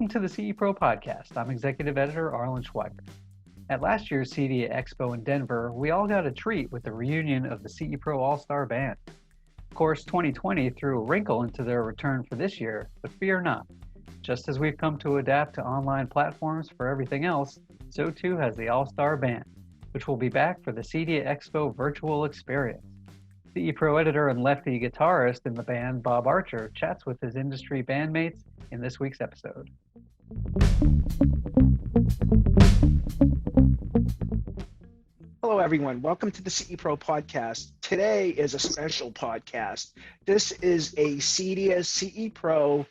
Welcome to the CE Pro podcast. I'm Executive Editor Arlen Schweiger. At last year's CEDIA Expo in Denver, we all got a treat with the reunion of the CE Pro All-Star Band. Of course, 2020 threw a wrinkle into their return for this year, but fear not. Just as we've come to adapt to online platforms for everything else, so too has the All-Star Band, which will be back for the CEDIA Expo Virtual Experience. CE Pro editor and lefty guitarist in the band, Bob Archer, chats with his industry bandmates in this week's episode. Hello, everyone. Welcome to the CE Pro podcast. Today is a special podcast. This is a CEDIA CE Pro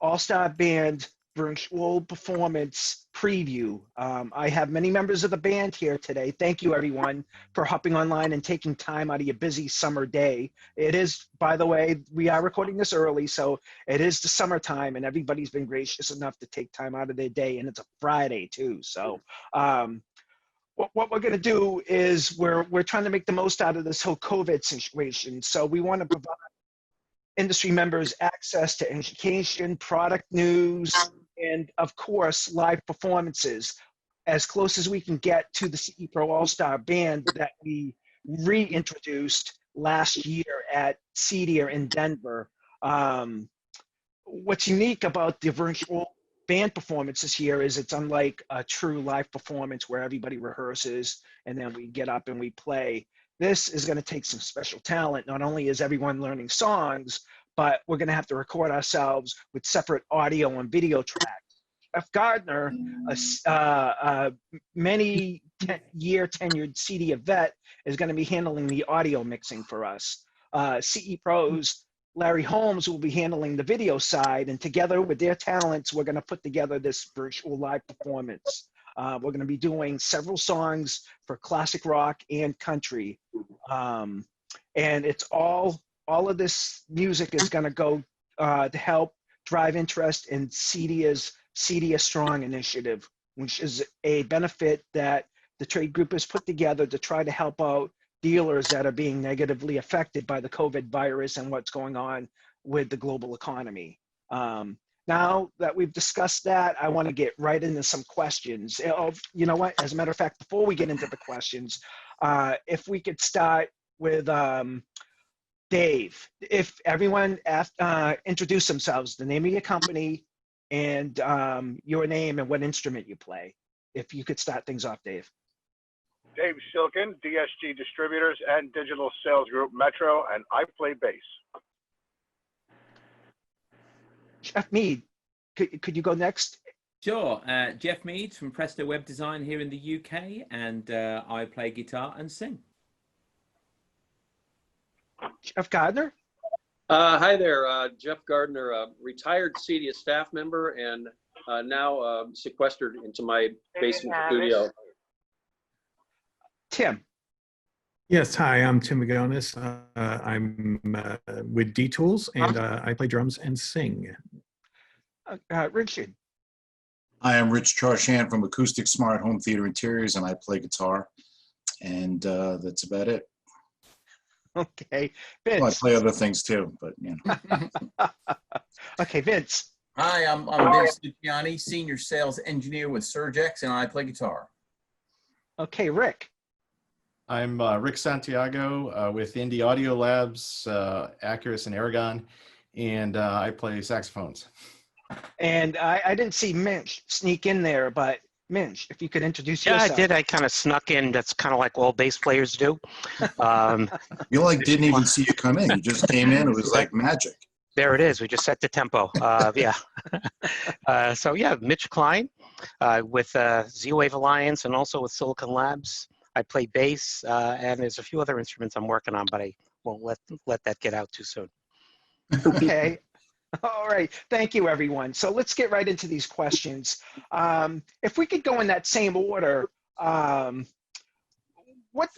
All-Star Band virtual performance preview. I have many members of the band here today. Thank you, everyone, for hopping online and taking time out of your busy summer day. It is, by the way, we are recording this early, so it is the summertime, and everybody's been gracious enough to take time out of their day, and it's a Friday, too. So what we're going to do is we're trying to make the most out of this whole COVID situation. So we want to provide industry members access to education, product news, and of course, live performances as close as we can get to the CE Pro All-Star Band that we reintroduced last year at CEDIA in Denver. What's unique about the virtual band performances here is it's unlike a true live performance where everybody rehearses and then we get up and we play. This is going to take some special talent. Not only is everyone learning songs, but we're going to have to record ourselves with separate audio and video tracks. Jeff Gardner, a many-year tenured CEDIA vet, is going to be handling the audio mixing for us. CE Pro's Larry Holmes will be handling the video side, and together with their talents, we're going to put together this virtual live performance. We're going to be doing several songs for classic rock and country. And it's all of this music is going to go to help drive interest in CEDIA's CEDIA Strong initiative, which is a benefit that the trade group has put together to try to help out dealers that are being negatively affected by the COVID virus and what's going on with the global economy. Now that we've discussed that, I want to get right into some questions. You know what? As a matter of fact, before we get into the questions, if we could start with Dave. If everyone introduce themselves, the name of your company, and your name and what instrument you play. If you could start things off, Dave. Dave Silkin, DSG Distributors and Digital Sales Group Metro, and I play bass. Jeff Mead, could you go next? Sure. Jeff Mead from Presto Web Design here in the UK, and I play guitar and sing. Jeff Gardner? Hi there, Jeff Gardner, retired CEDIA staff member and now sequestered into my basement studio. Tim? Yes, hi, I'm Tim McGonis. I'm with D-Tools, and I play drums and sing. Richard? I am Rich Charshan from Acoustic Smart Home Theater Interiors, and I play guitar. And that's about it. Okay, Vince. Well, I play other things too, but you know. Okay, Vince. Hi, I'm Vince Luciani, Senior Sales Engineer with Surgex, and I play guitar. Okay, Rick. I'm Rick Santiago with Indie Audio Labs, Acurus and Aragon, and I play saxophones. And I didn't see Minch sneak in there, but Minch, if you could introduce yourself. Yeah, I did. I kind of snuck in. That's kind of like all bass players do. You like didn't even see you come in. You just came in. It was like magic. There it is. We just set the tempo. Yeah. So yeah, Mitch Klein with Z-Wave Alliance and also with Silicon Labs. I play bass, and there's a few other instruments I'm working on, but I won't let that get out too soon. Okay. All right. Thank you, everyone. So let's get right into these questions. If we could go in that same order, what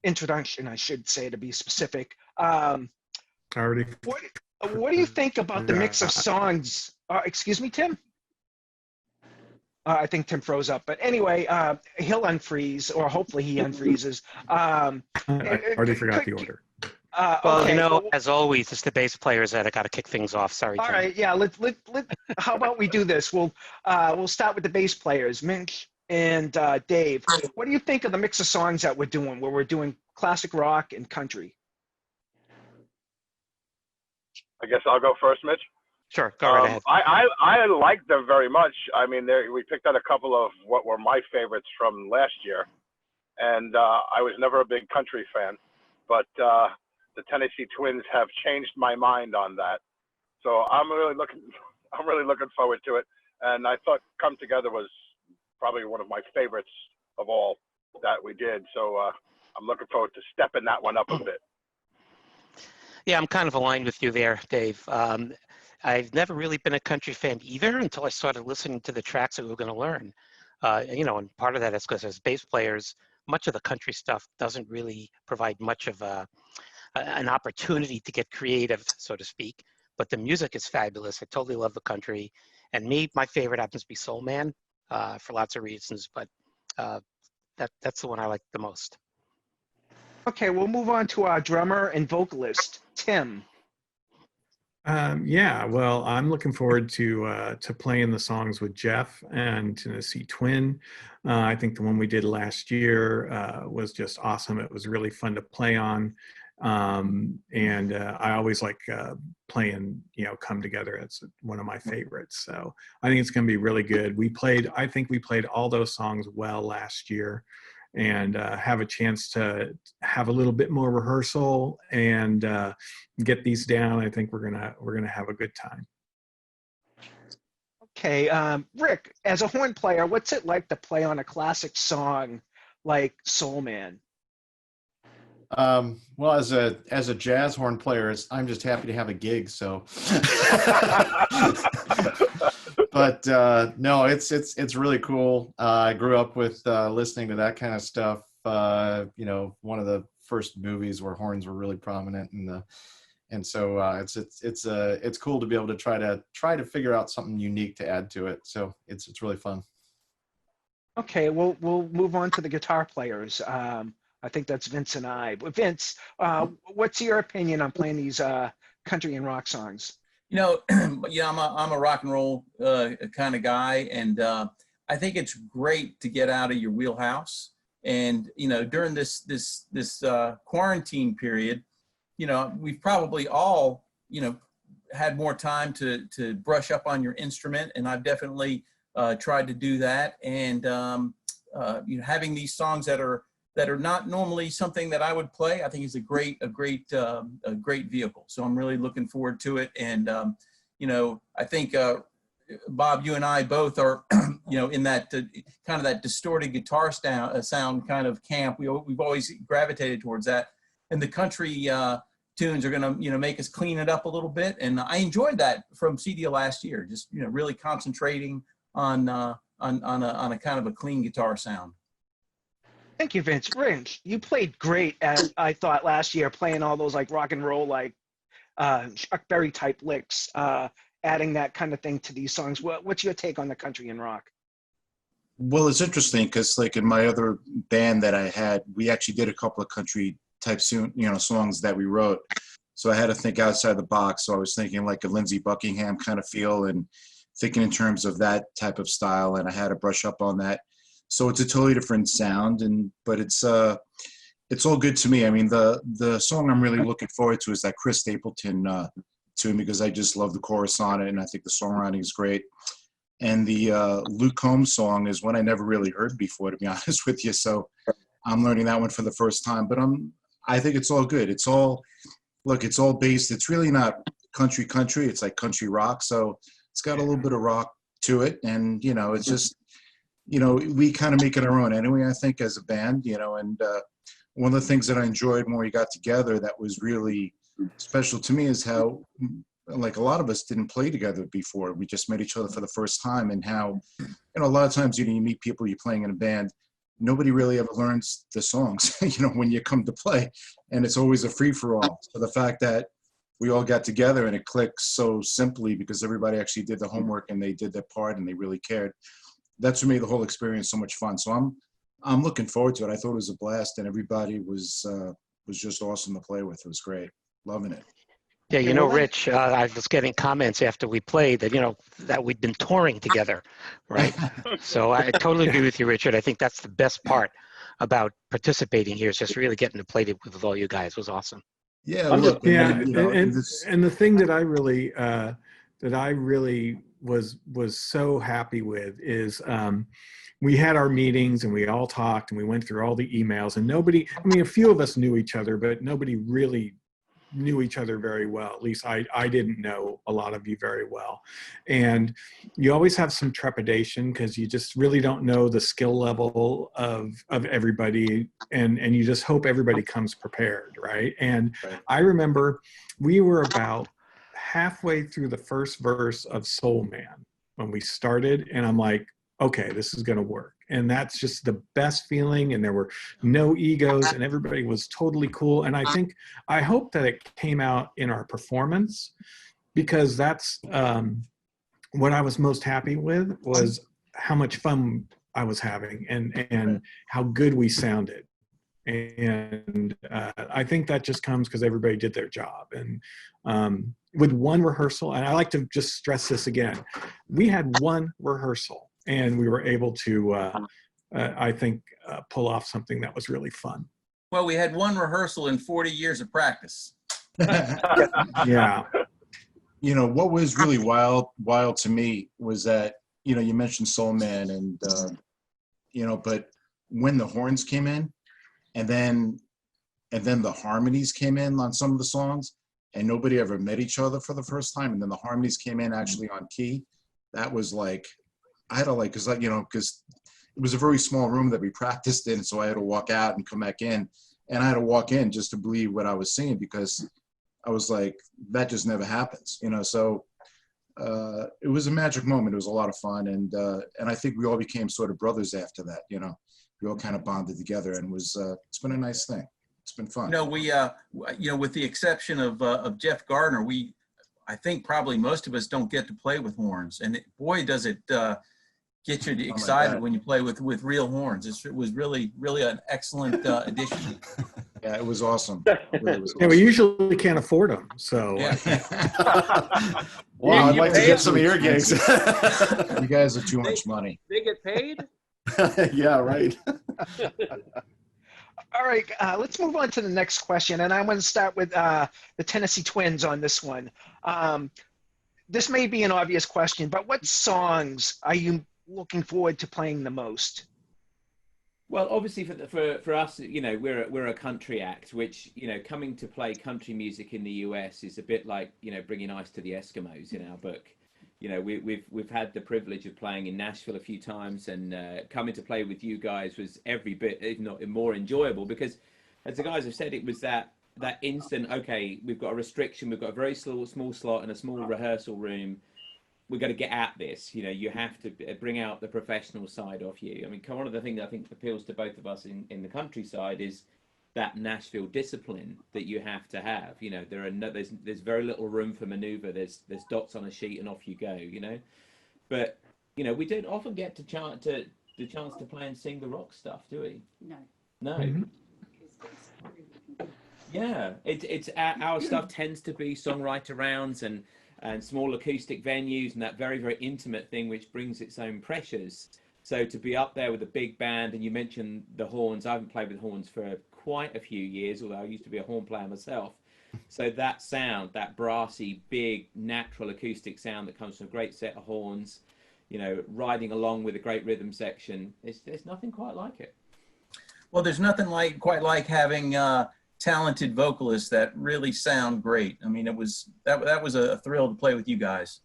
introduction, I should say, to be specific. What do you think about the mix of songs? Excuse me, Tim? I think Tim froze up, but anyway, he'll unfreeze, or hopefully he unfreezes. I already forgot the order. Well, Okay. as always, it's the bass players that I got to kick things off. Sorry, All Tim. right. Yeah. How about we do this? We'll start with the bass players, Minch and Dave. What do you think of the mix of songs that we're doing, where we're doing classic rock and country? I guess I'll go first, Mitch. Sure, go right ahead. I like them very much. I mean, we picked out a couple of what were my favorites from last year, and I was never a big country fan, but the Tennessee Twins have changed my mind on that. So I'm really looking forward to it. And I thought "Come Together" was probably one of my favorites of all that we did. So I'm looking forward to stepping that one up a bit. Yeah, I'm kind of aligned with you there, Dave. I've never really been a country fan either until I started listening to the tracks that we were going to learn. And part of that is because as bass players, much of the country stuff doesn't really provide much of an opportunity to get creative, so to speak. But the music is fabulous. I totally love the country. And my favorite happens to be Soul Man for lots of reasons. But that's the one I like the most. Okay, we'll move on to our drummer and vocalist, Tim. Yeah, well, I'm looking forward to playing the songs with Jeff and Tennessee Twin. I think the one we did last year was just awesome. It was really fun to play on. And I always like playing, Come Together. It's one of my favorites. So I think it's going to be really good. I think we played all those songs well last year, and have a chance to have a little bit more rehearsal and get these down. I think we're gonna have a good time. Okay, Rick, as a horn player, what's it like to play on a classic song like Soul Man? Well, as a jazz horn player, I'm just happy to have a gig. So, but no, it's really cool. I grew up with listening to that kind of stuff. One of the first movies where horns were really prominent, and so it's cool to be able to try to figure out something unique to add to it. So it's really fun. Okay, we'll move on to the guitar players. I think that's Vince and I. But Vince, what's your opinion on playing these country and rock songs? I'm a rock and roll kind of guy, and I think it's great to get out of your wheelhouse. And during this quarantine period, we've probably all had more time to brush up on your instrument, and I've definitely tried to do that. And having these songs that are not normally something that I would play, I think is a great vehicle. So I'm really looking forward to it. And I think Bob, you and I both are in that kind of that distorted guitar sound kind of camp. We've always gravitated towards that, and the country tunes are going to make us clean it up a little bit. And I enjoyed that from CEDIA last year. Just really concentrating on a kind of a clean guitar sound. Thank you, Vince. Rich, you played great, I thought, last year, playing all those like rock and roll, like Chuck Berry type licks, adding that kind of thing to these songs. What's your take on the country and rock? Well, it's interesting because like in my other band that I had, we actually did a couple of country type songs that we wrote. So I had to think outside the box. So I was thinking like a Lindsey Buckingham kind of feel and thinking in terms of that type of style. And I had to brush up on that. So it's a totally different sound, but it's all good to me. I mean, the song I'm really looking forward to is that Chris Stapleton tune, because I just love the chorus on it, and I think the songwriting is great. And the Luke Combs song is one I never really heard before, to be honest with you. So I'm learning that one for the first time. But I think it's all good. It's all based. It's really not country. It's like country rock. So it's got a little bit of rock to it, and it's just. We kind of make it our own anyway, I think, as a band, and one of the things that I enjoyed when we got together that was really special to me is how, like, a lot of us didn't play together before. We just met each other for the first time, and how, a lot of times, you meet people you're playing in a band, nobody really ever learns the songs, when you come to play, and it's always a free-for-all. So the fact that we all got together and it clicked so simply because everybody actually did the homework and they did their part and they really cared. That's what made the whole experience so much fun. So I'm looking forward to it. I thought it was a blast, and everybody was was just awesome to play with. It was great. Loving it. Yeah, Okay, you know, well, Rich, I was getting comments after we played that, you know, that we'd been touring together, right? So I totally agree with you, Richard. I think that's the best part about participating here is just really getting to play with all you guys. It was awesome. Yeah, I'm just- look, I Yeah, mean, you know, this, and the thing that I really was so happy with is we had our meetings and we all talked and we went through all the emails, and nobody, I mean, a few of us knew each other, but nobody really knew each other very well. At least I didn't know a lot of you very well. And you always have some trepidation because you just really don't know the skill level of everybody, and you just hope everybody comes prepared, right? And Right. I remember we were about halfway through the first verse of Soul Man when we started, and I'm like, okay, this is going to work. And that's just the best feeling. And there were no egos and everybody was totally cool. And I hope that it came out in our performance, because that's what I was most happy with, was how much fun I was having and how good we sounded. And I think that just comes because everybody did their job. And with one rehearsal, and I like to just stress this again, we had one rehearsal and we were able to, I think, pull off something that was really fun. Well, we had one rehearsal in 40 years of practice. Yeah. you know, what was really wild to me was that, you know, you mentioned Soul Man and, you know, but when the horns came in and then the harmonies came in on some of the songs, and nobody ever met each other for the first time, and then the harmonies came in actually on key, that was like, I had to like, cause you know, cause it was a very small room that we practiced in. So I had to walk out and come back in, and I had to walk in just to believe what I was singing, because I was like, that just never happens, you know? So it was a magic moment. It was a lot of fun. And I think we all became sort of brothers after that, you know, we all kind of bonded together, and was, it's been a nice thing. It's been fun. You know, we, you know, with the exception of Jeff Gardner, I think probably most of us don't get to play with horns, and boy, does it get you excited when you play with real horns. It was really an excellent addition. Yeah, it was awesome. It really was Yeah, we awesome. usually can't afford them, so. Yeah. Wow, I'd like to paid? get some of your gigs. You guys are too much money. They get paid? Yeah, right. All right, let's move on to the next question. And I'm going to start with the Tennessee Twins on this one. This may be an obvious question, but what songs are you looking forward to playing the most? Well, obviously for us, you know, we're a country act, which, you know, coming to play country music in the US is a bit like, you know, bringing ice to the Eskimos in our book. You know, we've had the privilege of playing in Nashville a few times, and coming to play with you guys was every bit, if not more, enjoyable, because, as the guys have said, it was that instant. Okay, we've got a restriction, we've got a very small slot and a small rehearsal room. We've got to get at this. You know, you have to bring out the professional side of you. I mean, one of the things I think appeals to both of us in the countryside is that Nashville discipline that you have to have. You know, there's very little room for maneuver. There's dots on a sheet and off you go, you know. But, you know, we don't often get the chance to play and sing the rock stuff, do we? No. Mhm. Yeah, it's our stuff tends to be songwriter rounds and small acoustic venues, and that very, very intimate thing, which brings its own pressures. So to be up there with a big band, and you mentioned the horns, I haven't played with horns for quite a few years, although I used to be a horn player myself. So that sound, that brassy, big, natural acoustic sound that comes from a great set of horns, you know, riding along with a great rhythm section, there's nothing quite like it. Well, there's nothing quite like having talented vocalists that really sound great. I mean, that was a thrill to play with you guys.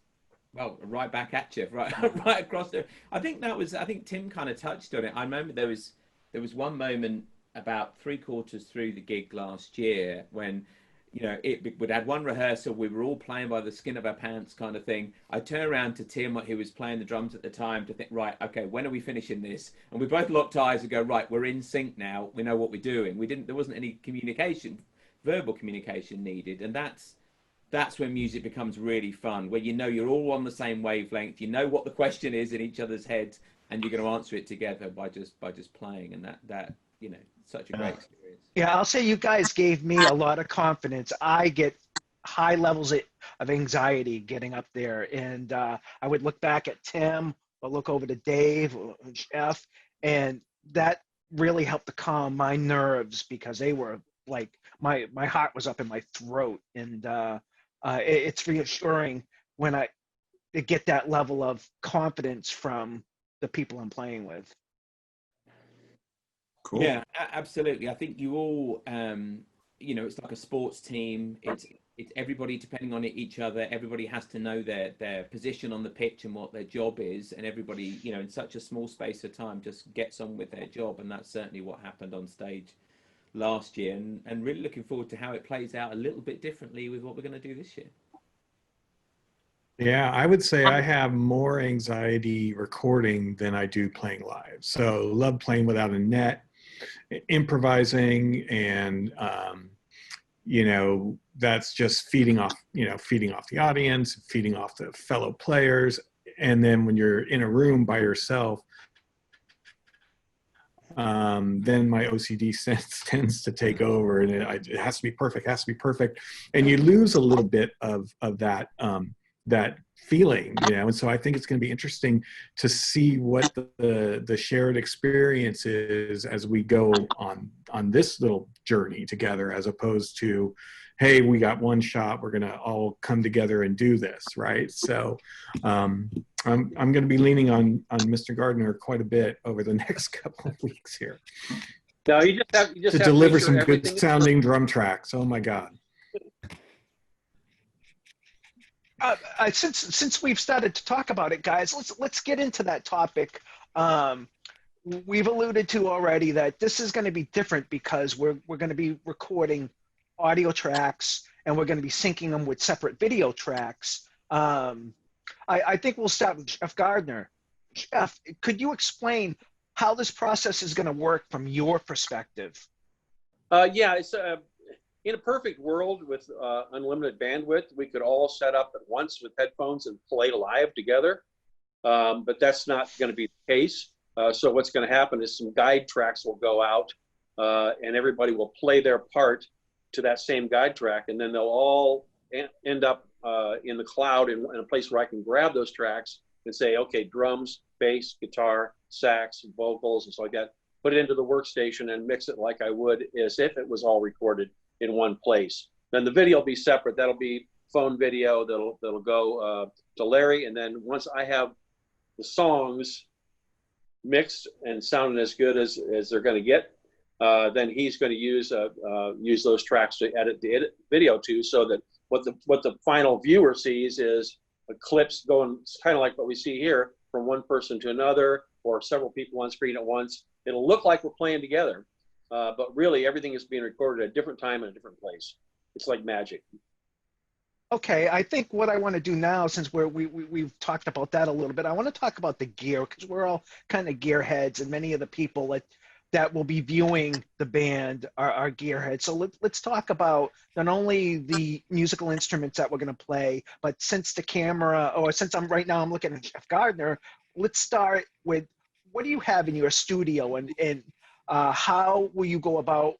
Well, right back at you, right across there. I think Tim kind of touched on it. I remember there was one moment about 3/4 through the gig last year when, you know, we'd had one rehearsal, we were all playing by the skin of our pants kind of thing. I turned around to Tim, who was playing the drums at the time, to think, right, okay, when are we finishing this? And we both locked eyes and go, right, we're in sync now. We know what we're doing. There wasn't any verbal communication needed. And that's when music becomes really fun, where you know you're all on the same wavelength, you know what the question is in each other's heads, and you're going to answer it together by just playing. And you know, such a great experience. Yeah, I'll say you guys gave me a lot of confidence. I get high levels of anxiety getting up there, and I would look back at Tim or look over to Dave or Jeff, and that really helped to calm my nerves because they were like my heart was up in my throat, and it's reassuring when I get that level of confidence from the people I'm playing with. Cool. Yeah, absolutely. I think you all, you know, it's like a sports team. It's everybody depending on each other. Everybody has to know their position on the pitch and what their job is, and everybody, you know, in such a small space of time, just gets on with their job. And that's certainly what happened on stage last year. And really looking forward to how it plays out a little bit differently with what we're going to do this year. Yeah, I would say I have more anxiety recording than I do playing live. So love playing without a net, improvising, and you know, that's just feeding off the audience, feeding off the fellow players. And then when you're in a room by yourself, then my OCD sense tends to take over, and it has to be perfect, and you lose a little bit of that that feeling, you know. And so I think it's going to be interesting to see what the shared experience is as we go on this little journey together, as opposed to, hey, we got one shot, we're going to all come together and do this, right? So I'm going to be leaning on Mr. Gardner quite a bit over the next couple of weeks here. No, you just have to deliver some good sounding drum tracks. Oh my God. Since we've started to talk about it, guys, let's get into that topic. We've alluded to already that this is going to be different because we're going to be recording audio tracks and we're going to be syncing them with separate video tracks. I think we'll start with Jeff Gardner. Jeff, could you explain how this process is going to work from your perspective? Yeah, it's in a perfect world with unlimited bandwidth, we could all set up at once with headphones and play live together. But that's not going to be the case. So what's going to happen is some guide tracks will go out and everybody will play their part to that same guide track. And then they'll all end up in the cloud in a place where I can grab those tracks and say, okay, drums, bass, guitar, sax, vocals, and so like that. Put it into the workstation and mix it like I would as if it was all recorded in one place. Then the video will be separate. That'll be phone video that'll go to Larry. And then once I have the songs mixed and sounding as good as they're going to get, then he's going to use those tracks to edit the video to, so that what the final viewer sees is clips going kind of like what we see here, from one person to another or several people on screen at once. It'll look like we're playing together. But really, everything is being recorded at a different time in a different place. It's like magic. Okay, I think what I want to do now, since we've talked about that a little bit, I want to talk about the gear, because we're all kind of gearheads, and many of the people that will be viewing the band are gearheads. So let's talk about not only the musical instruments that we're going to play, but since I'm looking at Jeff Gardner, let's start with, what do you have in your studio, and how will you go about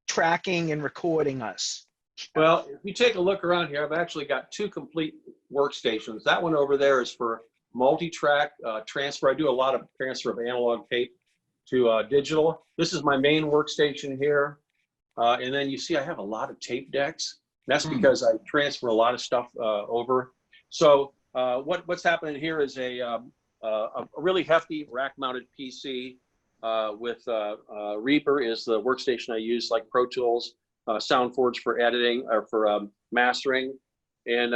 tracking and recording us? Well, if you take a look around here, I've actually got two complete workstations. That one over there is for multi-track transfer. I do a lot of transfer of analog tape to digital. This is my main workstation here. And then you see I have a lot of tape decks. That's because I transfer a lot of stuff over. So what's happening here is a really hefty rack-mounted PC with Reaper is the workstation I use, like Pro Tools, SoundForge for editing or for mastering. And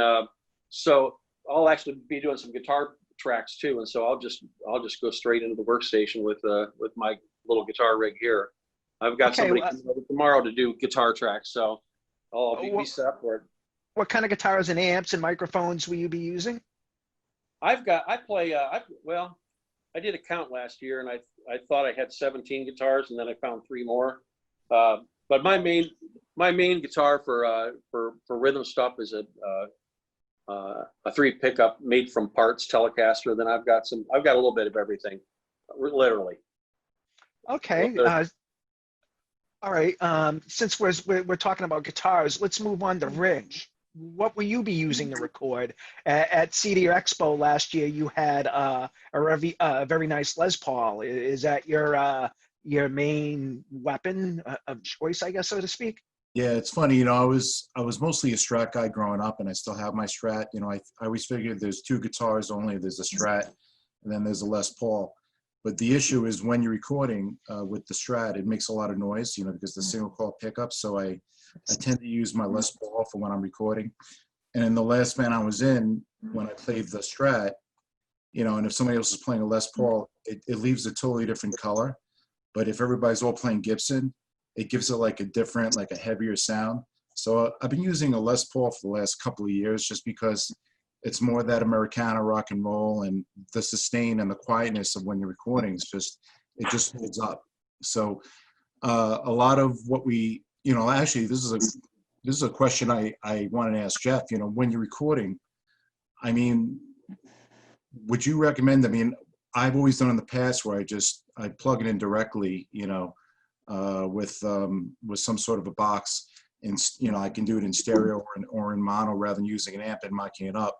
so I'll actually be doing some guitar tracks too. And so I'll just go straight into the workstation with my little guitar rig here. I've got somebody coming over tomorrow to do guitar tracks, so I'll be set up for it. What kind of guitars and amps and microphones will you be using? I did a count last year, and I thought I had 17 guitars, and then I found 3 more. But my main guitar for rhythm stuff is a 3 pickup made from parts Telecaster. Then I've got a little bit of everything, literally. Okay. All right. Since we're talking about guitars, let's move on to Rich. What will you be using to record? At CEDIA Expo last year, you had very nice Les Paul. Is that your main weapon of choice, I guess, so to speak? Yeah, it's funny, I was mostly a Strat guy growing up, and I still have my Strat. I always figured there's two guitars only. There's a Strat, and then there's a Les Paul. But the issue is when you're recording with the Strat, it makes a lot of noise, because the single coil pickup. So I tend to use my Les Paul for when I'm recording. And in the last band I was in, when I played the Strat, and if somebody else is playing a Les Paul, it leaves a totally different color. But if everybody's all playing Gibson, it gives it like a different, like a heavier sound. So I've been using a Les Paul for the last couple of years just because it's more that Americana rock and roll, and the sustain and the quietness of when you're recording is it just holds up. So a lot of what we, actually this is a question I wanted to ask Jeff, when you're recording, I mean, would you recommend, I've always done in the past where I plug it in directly, with some sort of a box, and I can do it in stereo or in mono rather than using an amp and miking it up,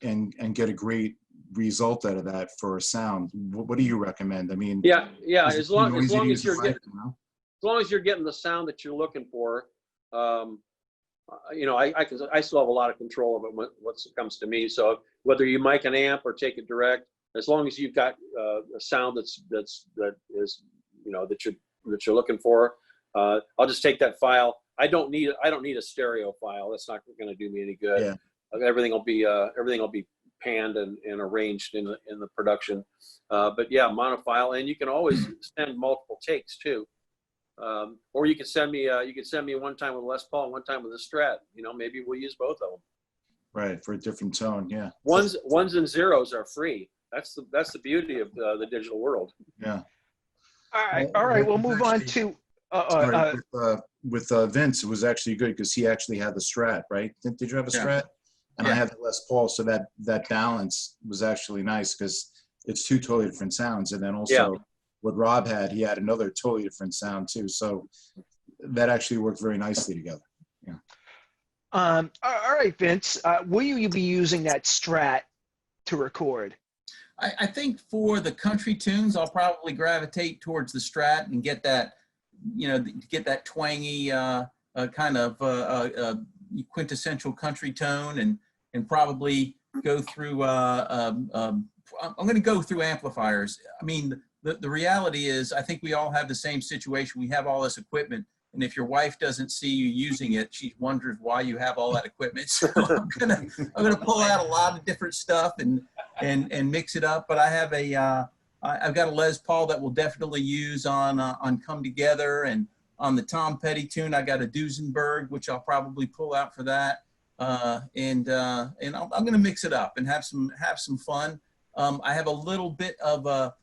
and get a great result out of that for a sound. What do you recommend? Yeah, as long as you're getting the sound that you're looking for, I still have a lot of control of it when it comes to me. So whether you mic an amp or take it direct, as long as you've got a sound that you're looking for, I'll just take that file. I don't need a stereo file. That's not going to do me any good. Yeah. Everything will be panned and arranged in the production. But yeah, monofile, and you can always send multiple takes too. Or you could send me one time with Les Paul and one time with a Strat. Maybe we'll use both of them. Right, for a different tone. Yeah. Ones and zeros are free. That's the beauty of the digital world. Yeah. All right. We'll move on to. With Vince, it was actually good because he actually had the Strat, right? Did you have a Strat? And I had the Les Paul, so that balance was actually nice because it's two totally different sounds. And then also what Rob had, he had another totally different sound too. So that actually worked very nicely together. Yeah. All right, Vince. Will you be using that Strat to record? I think for the country tunes, I'll probably gravitate towards the Strat and get that, get that twangy kind of quintessential country tone, and probably go through. I'm going to go through amplifiers. The reality is, I think we all have the same situation. We have all this equipment, and if your wife doesn't see you using it, she wonders why you have all that equipment. So I'm gonna pull out a lot of different stuff and mix it up. But I have I've got a Les Paul that we'll definitely use on Come Together, and on the Tom Petty tune I got a Duesenberg, which I'll probably pull out for that. I'm going to mix it up and have some fun. I have a little bit of a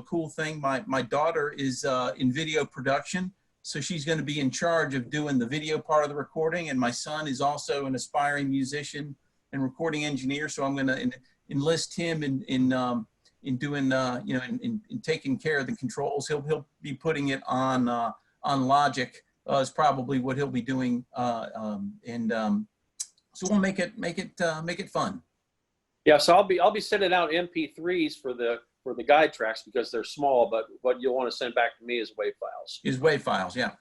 cool thing. My daughter is in video production, so she's going to be in charge of doing the video part of the recording, and my son is also an aspiring musician and recording engineer, so I'm going to enlist him in doing in taking care of the controls. He'll be putting it on Logic. Is probably what he'll be doing, so we'll make it fun. Yeah, so I'll be sending out MP3s for the guide tracks because they're small, but what you'll want to send back to me is WAV files. Yeah.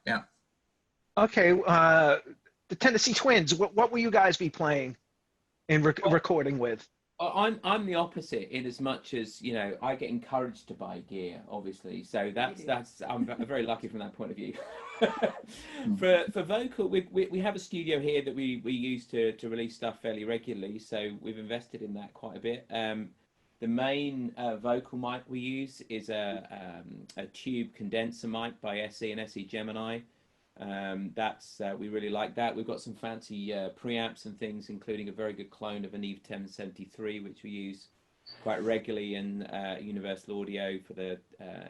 Okay, the Tennessee Twins. What will you guys be playing and recording with? I'm the opposite in as much as I get encouraged to buy gear, obviously. So I'm very lucky from that point of view. For vocal, we have a studio here that we use to release stuff fairly regularly. So we've invested in that quite a bit. The main vocal mic we use is a tube condenser mic by SE and SE Gemini. We really like that. We've got some fancy preamps and things, including a very good clone of an Eve 1073, which we use quite regularly in Universal Audio for the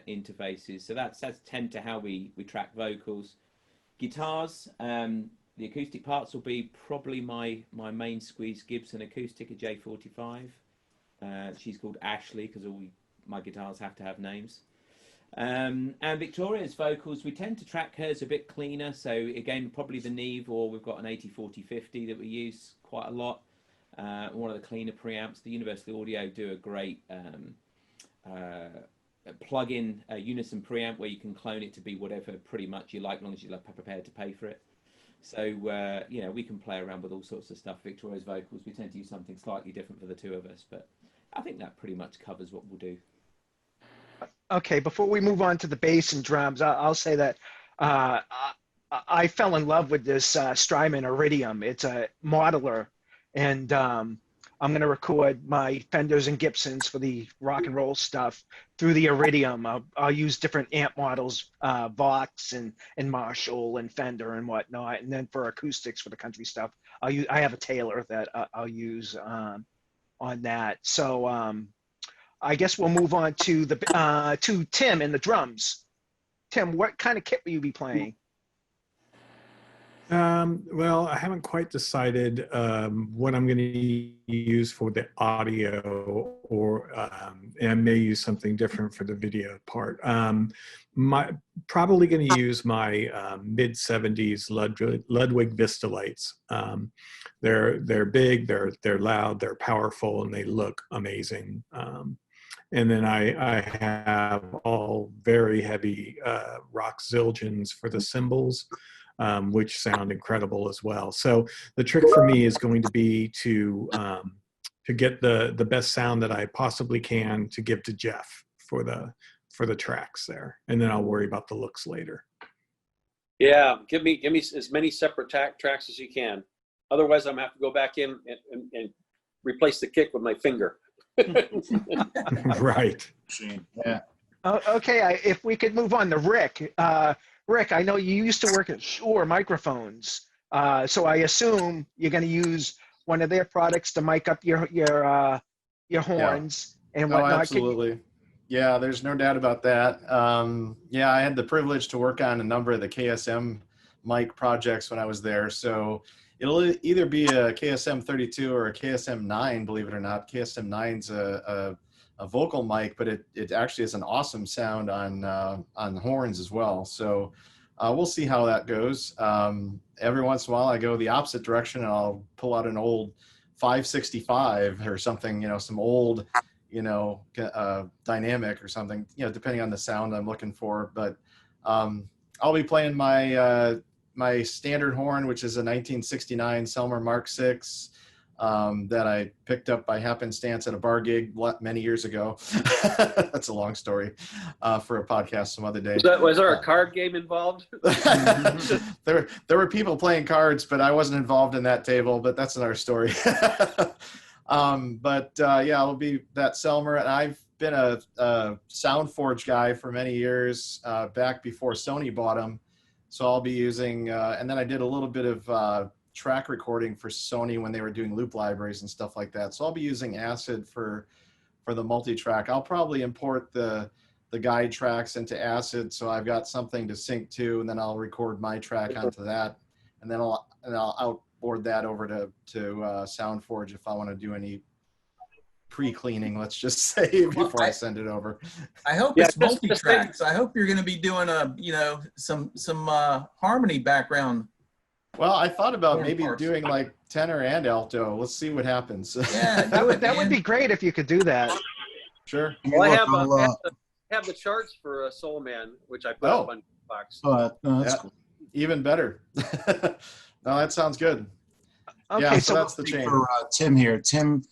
interfaces. So that's tend to how we track vocals. Guitars, the acoustic parts will be probably my main squeeze Gibson acoustic, a J45. She's called Ashley because all my guitars have to have names. And Victoria's vocals, we tend to track hers a bit cleaner. So again, probably the Neve, or we've got an 804050 that we use quite a lot. One of the cleaner preamps. The Universal Audio do a great plug-in unison preamp where you can clone it to be whatever pretty much you like, as long as you're prepared to pay for it. So you know, we can play around with all sorts of stuff. Victoria's vocals, we tend to use something slightly different for the two of us, but I think that pretty much covers what we'll do. Okay, before we move on to the bass and drums, I'll say that I fell in love with this Strymon Iridium. It's a modeler, and I'm going to record my Fenders and Gibsons for the rock and roll stuff through the Iridium. I'll use different amp models, Vox and Marshall and Fender and whatnot. And then for acoustics for the country stuff, I have a Taylor that I'll use on that. So I guess we'll move on to to Tim and the drums. Tim, what kind of kit will you be playing? Well, I haven't quite decided what I'm going to use for the audio, or and I may use something different for the video part. Probably going to use my mid 70s Ludwig Vista lights. They're big, they're loud, they're powerful, and they look amazing. And then I have all very heavy rock Zildjians for the cymbals, which sound incredible as well. So the trick for me is going to be to get the best sound that I possibly can to give to Jeff for the tracks there, and then I'll worry about the looks later. Yeah, give me as many separate tracks as you can. Otherwise, I'm gonna have to go back in and replace the kick with my finger. Right. Yeah. Okay, if we could move on to Rick. Rick, I know you used to work at Shure Microphones, so I assume you're going to use one of their products to mic up your horns and whatnot. Oh, absolutely. Yeah, there's no doubt about that. Yeah, I had the privilege to work on a number of the KSM mic projects when I was there. So it'll either be a KSM 32 or a KSM 9, believe it or not. KSM 9's a vocal mic, but it actually has an awesome sound on horns as well. So we'll see how that goes. Every once in a while I go the opposite direction and I'll pull out an old 565 or something, some old, dynamic or something, depending on the sound I'm looking for. But I'll be playing my standard horn, which is a 1969 Selmer Mark VI. That I picked up by happenstance at a bar gig many years ago. That's a long story for a podcast some other day. Was there a card game involved? There were people playing cards, but I wasn't involved in that table, but that's another story. Yeah, it'll be that Selmer. And I've been a SoundForge guy for many years, back before Sony bought them. So I'll be using, and then I did a little bit of track recording for Sony when they were doing loop libraries and stuff like that. So I'll be using Acid for the multi-track. I'll probably import the guide tracks into Acid, so I've got something to sync to, and then I'll record my track onto that, and then I'll outboard that over to SoundForge if I want to do any pre-cleaning, let's just say, before I send it over. I hope it's multi-tracks. I hope you're going to be doing some harmony background. Well, I thought about maybe doing like tenor and alto. Let's see what happens. Yeah, that would be great if you could do that. Sure. Well, I have the charts for Soul Man, which I put up on Box. Oh, that's cool. Even better. No, that sounds good. Okay, yeah, so that's the change. For Tim here. Tim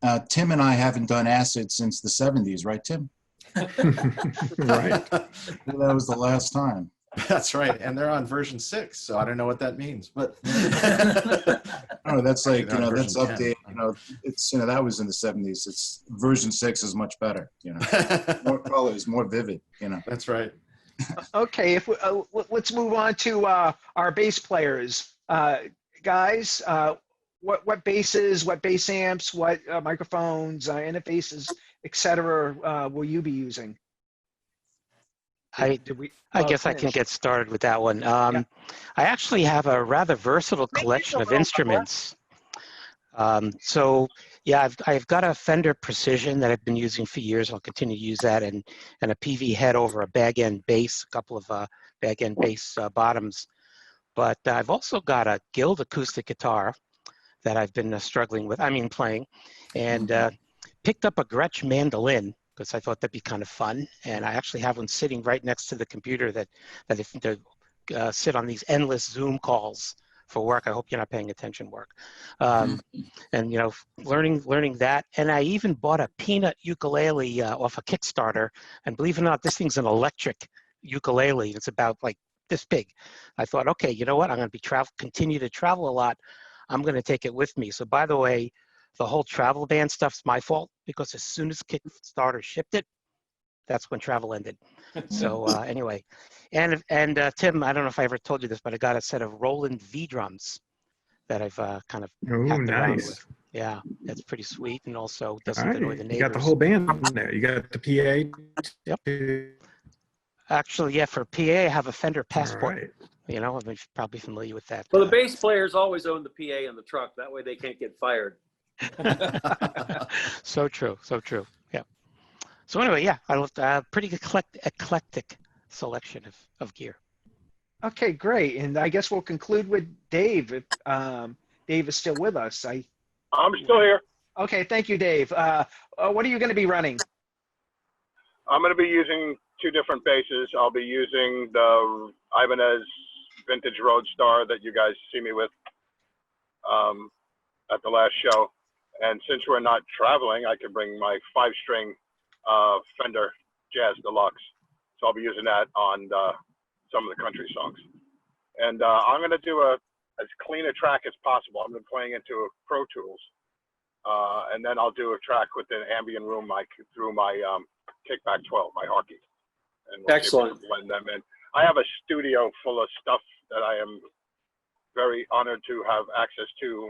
and I haven't done Acid since the 70s, right, Tim? Right. That was the last time. That's right, and they're on version 6, so I don't know what that means, but no, that's like that's version updated. It's that was in the 70s. It's version 6 is much better. More colors, more vivid. That's right. Okay, if let's move on to our bass players, guys. What basses, what bass amps, what microphones, interfaces, etc. Will you be using? I guess I can get started with that one. I actually have a rather versatile collection of instruments. So yeah, I've got a Fender Precision that I've been using for years. I'll continue to use that, and a PV head over a bag end bass, a couple of bag end bass bottoms. But I've also got a Guild acoustic guitar that I've been struggling with. I mean, playing, and picked up a Gretsch mandolin because I thought that'd be kind of fun. And I actually have one sitting right next to the computer that I think to sit on these endless Zoom calls for work. I hope you're not paying attention, work. And you know, learning that. And I even bought a peanut ukulele off a Kickstarter. And believe it or not, this thing's an electric ukulele. It's about like this big. I thought, okay, you know what? I'm going to be continue to travel a lot. I'm going to take it with me. So by the way, the whole travel ban stuff's my fault, because as soon as Kickstarter shipped it, that's when travel ended. So anyway, and Tim, I don't know if I ever told you this, but I got a set of Roland V drums that I've kind of hacked around with. Yeah, that's pretty sweet, and also doesn't annoy the neighbors. You got the whole band in there. You got the PA. Yep. Actually, yeah, for PA, I have a Fender Passport. Right. You know, I'm probably familiar with that. Well, the bass players always own the PA in the truck. That way they can't get fired. So true. So true. Yeah. So anyway, yeah, I left a pretty eclectic selection of gear. Okay, great. And I guess we'll conclude with Dave. If Dave is still with us. I'm still here. Okay, thank you, Dave. What are you going to be running? I'm going to be using two different basses. I'll be using the Ibanez Vintage Roadstar that you guys see me with at the last show. And since we're not traveling, I can bring my 5-string Fender Jazz Deluxe. So I'll be using that on some of the country songs. And I'm going to do as clean a track as possible. I've been playing into Pro Tools. And then I'll do a track with an ambient room mic through my Kickback 12, my Harkey. And we'll Excellent. Blend them in. I have a studio full of stuff that I am very honored to have access to.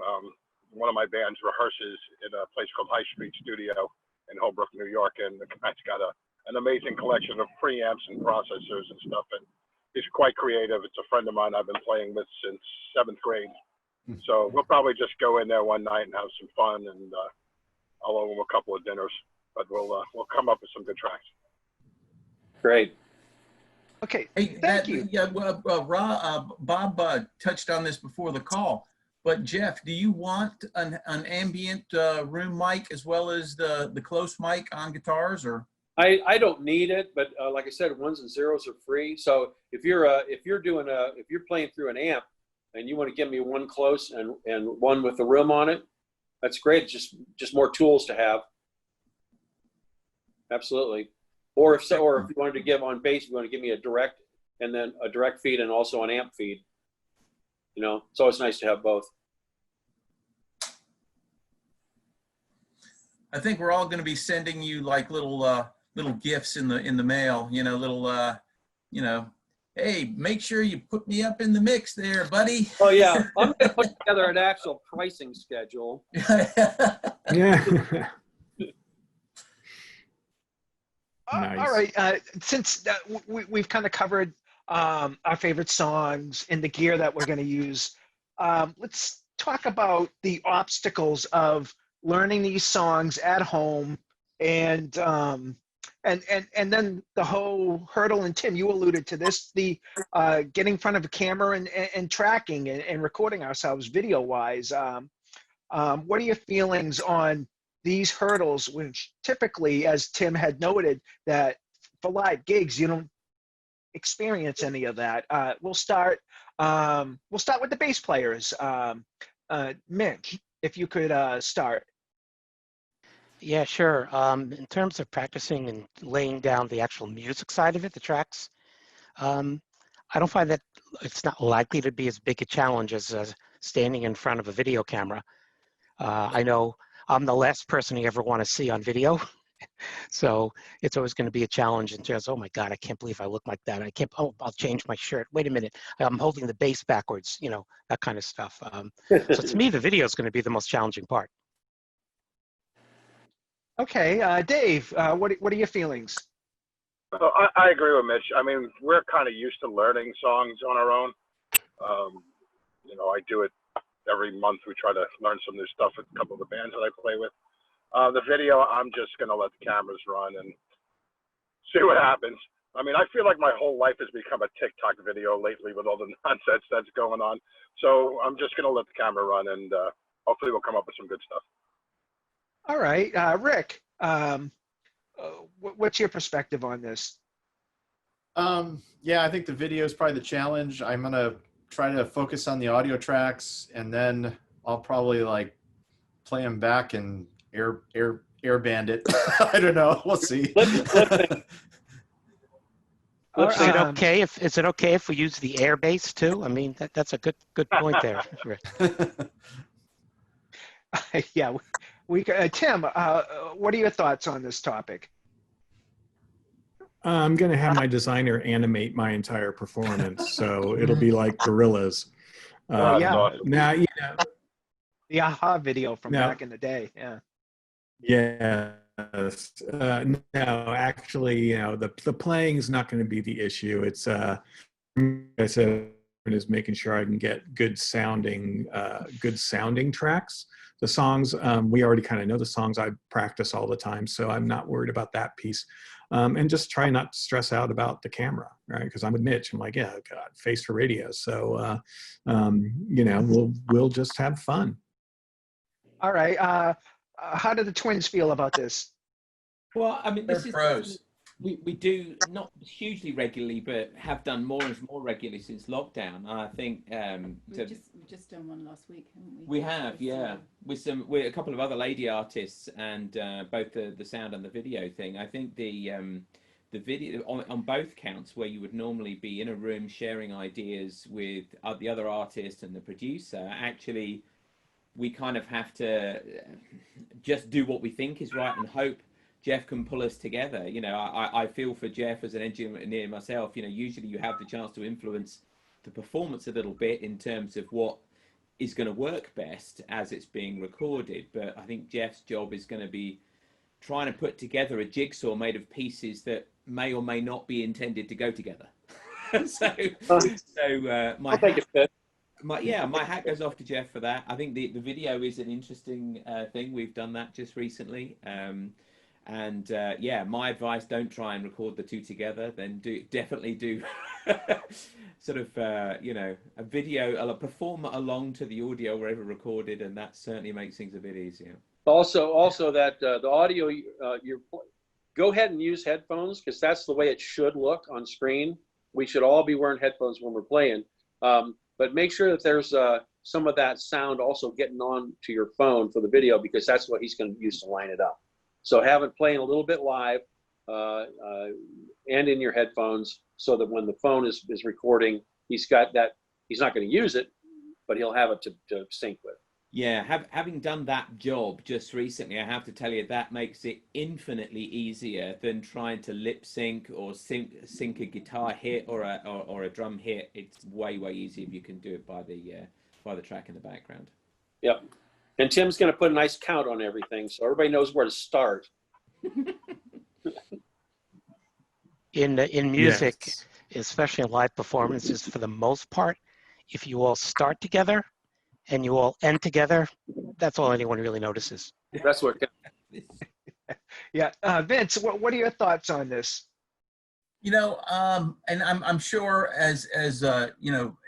One of my bands rehearses in a place called High Street Studio in Holbrook, New York, and the guy's got an amazing collection of preamps and processors and stuff, and he's quite creative. It's a friend of mine I've been playing with since 7th grade. So we'll probably just go in there one night and have some fun, and I'll owe him a couple of dinners, but we'll come up with some good tracks. Great. Okay, Hey, thank you. Yeah, Bob touched on this before the call, but Jeff, do you want an ambient room mic as well as the close mic on guitars, or? I don't need it, but like I said, ones and zeros are free. So if you're playing through an amp and you want to give me one close and one with the room on it, that's great. Just more tools to have. Absolutely. Or if you wanted to give on bass, you want to give me a direct and then a direct feed and also an amp feed. You know, it's always nice to have both. I think we're all going to be sending you like little gifts in the mail. You know, little hey, make sure you put me up in the mix there, buddy. Oh yeah, I'm going to put together an actual pricing schedule. Yeah. All right. Since we've kind of covered our favorite songs and the gear that we're going to use, let's talk about the obstacles of learning these songs at home, and then the whole hurdle. And Tim, you alluded to this: the getting in front of a camera and tracking and recording ourselves video-wise. What are your feelings on these hurdles, which typically, as Tim had noted, that for live gigs you don't experience any of that? We'll start with the bass players. Mitch, if you could start. Yeah, sure. In terms of practicing and laying down the actual music side of it, the tracks, I don't find that it's not likely to be as big a challenge as standing in front of a video camera. I know I'm the last person you ever want to see on video. So it's always going to be a challenge and just, oh my God, I can't believe I look like that. I'll change my shirt. Wait a minute. I'm holding the bass backwards, you know, that kind of stuff. So to me, the video is going to be the most challenging part. Okay, Dave, what are your feelings? So I agree with Mitch. I mean, we're kind of used to learning songs on our own. You know, I do it every month we try to learn some new stuff with a couple of the bands that I play with. The video, I'm just going to let the cameras run and see what happens. I mean, I feel like my whole life has become a TikTok video lately with all the nonsense that's going on. So I'm just going to let the camera run, and hopefully we'll come up with some good stuff. All right, Rick, what's your perspective on this? Yeah, I think the video is probably the challenge. I'm gonna try to focus on the audio tracks, and then I'll probably like play them back and air band it. I don't know. We'll see. Is it okay if we use the air bass too? I mean, that's a good point there, Rick. Yeah, Tim, what are your thoughts on this topic? I'm going to have my designer animate my entire performance, so it'll be like gorillas. Yeah. Awesome. Now, The Aha video from back in the day. Yeah. Yes. No, actually, the playing is not going to be the issue. It's, I said, is making sure I can get good sounding tracks. The songs, we already kind of know the songs. I practice all the time, so I'm not worried about that piece. And just try not to stress out about the camera, right? Because I'm with Mitch. I'm like, yeah, God, face for radio. So, we'll just have fun. All right. How do the twins feel about this? Well, I mean, this is pros. We do not hugely regularly, but have done more and more regularly since lockdown. I think we've just done one last week, haven't we? We have, yeah, with a couple of other lady artists, and both the sound and the video thing. I think the video on both counts, where you would normally be in a room sharing ideas with the other artist and the producer, actually we kind of have to just do what we think is right and hope Jeff can pull us together. I feel for Jeff as an engineer myself. Usually you have the chance to influence the performance a little bit in terms of what is going to work best as it's being recorded. But I think Jeff's job is going to be trying to put together a jigsaw made of pieces that may or may not be intended to go together. My hat goes off to Jeff for that. I think the video is an interesting thing. We've done that just recently. My advice, don't try and record the two together. Then definitely do sort of a video, a performer along to the audio wherever recorded, and that certainly makes things a bit easier. Also that the audio, go ahead and use headphones, because that's the way it should look on screen. We should all be wearing headphones when we're playing, but make sure that there's some of that sound also getting on to your phone for the video, because that's what he's going to use to line it up. So have it playing a little bit live and in your headphones, so that when the phone is recording, he's got that. He's not going to use it, but he'll have it to sync with. Yeah, having done that job just recently, I have to tell you that makes it infinitely easier than trying to lip sync or sync a guitar hit or a drum hit. It's way easier if you can do it by the track in the background. Yep. And Tim's going to put a nice count on everything, so everybody knows where to start. In music, Yes. especially in live performances, for the most part, if you all start together and you all end together, that's all anyone really notices. That's what. Yeah, Vince, what are your thoughts on this? And I'm sure as